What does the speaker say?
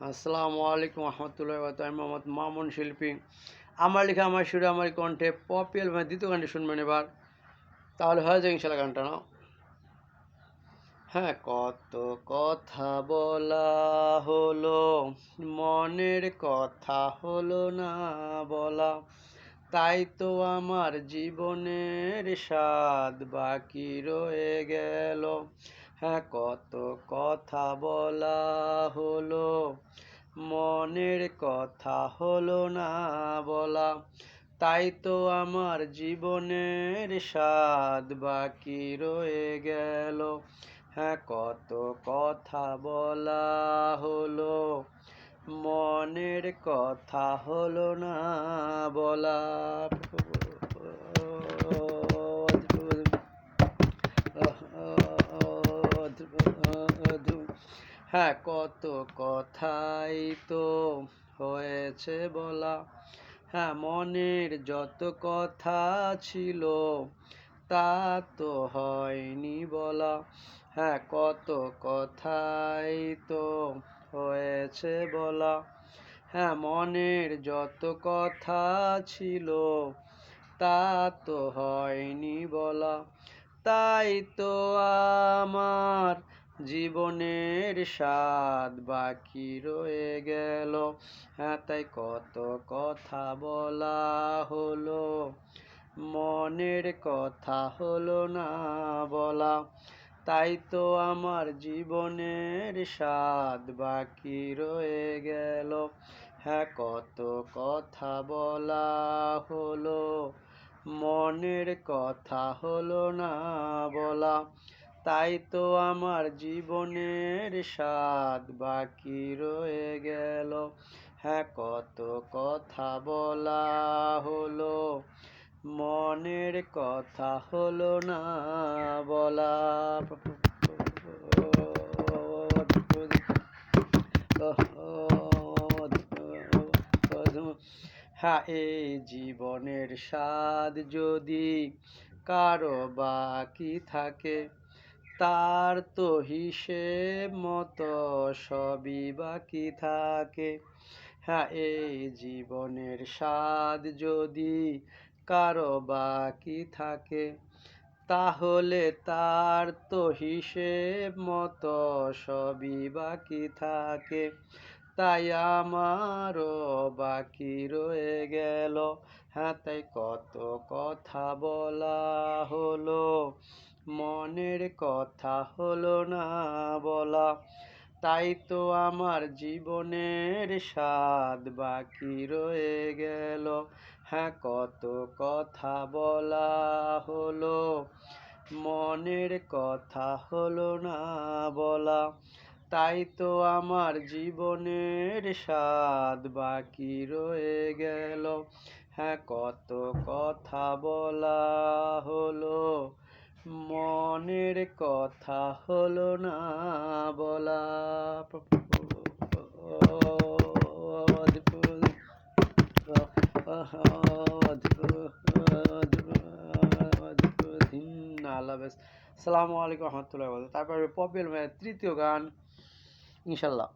আসসালামু আলাইকুম রহমতুল্লাহ আমি মোহাম্মদ মামুন শিল্পী। আমার লেখা আমার সুরে আমার কণ্ঠে পপিয়াল দ্বিতীয় গানটি শুনবেন এবার, তাহলে হয়ে যায় ইনশাল্লাহ গানটা না। হ্যাঁ, কত কথা বলা হলো, মনের কথা হলো না বলা, তাই তো আমার জীবনের স্বাদ বাকি রয়ে গেল। হ্যাঁ, কত কথা বলা হলো, মনের কথা হলো না বলা, তাই তো আমার জীবনের স্বাদ বাকি রয়ে গেল। হ্যাঁ, কত কথা বলা হলো, মনের কথা হলো না বলা। হ্যাঁ, কত কথাই তো হয়েছে বলা। হ্যাঁ, মনের যত কথা ছিল তা তো হয়নি বলা। হ্যাঁ, কত কথাই তো হয়েছে বলা। হ্যাঁ, মনের যত কথা ছিল তা তো হয়নি বলা, তাই তো আমার জীবনের স্বাদ বাকি রয়ে গেল। হ্যাঁ, তাই কত কথা বলা হলো, মনের কথা হলো না বলা, তাই তো আমার জীবনের স্বাদ বাকি রয়ে গেল। হ্যাঁ, কত কথা বলা হলো, মনের কথা হলো না বলা, তাই তো আমার জীবনের স্বাদ বাকি রয়ে গেল। হ্যাঁ, কত কথা বলা হলো, মনের কথা হলো না বলা। হ্যাঁ, এই জীবনের স্বাদ যদি কারো বাকি থাকে, তার তো হিসেব মতো সবই বাকি থাকে। হ্যাঁ, এই জীবনের স্বাদ যদি কারো বাকি থাকে, তাহলে তার তো হিসেব মতো সবই বাকি থাকে। তাই আমারও বাকি রয়ে গেল। হ্যাঁ, তাই কত কথা বলা হলো, মনের কথা হলো না বলা, তাই তো আমার জীবনের স্বাদ বাকি রয়ে গেল। হ্যাঁ, কত কথা বলা হলো, মনের কথা হলো না বলা, তাই তো আমার জীবনের স্বাদ বাকি রয়ে গেল। হ্যাঁ, কত কথা বলা হলো, মনের কথা হলো না বলা। আল্লাহ হাফেজ। আসসালামু আলাইকুম রহমতুল্লাহ। তারপরে পপের তৃতীয় গান ইনশাল্লাহ।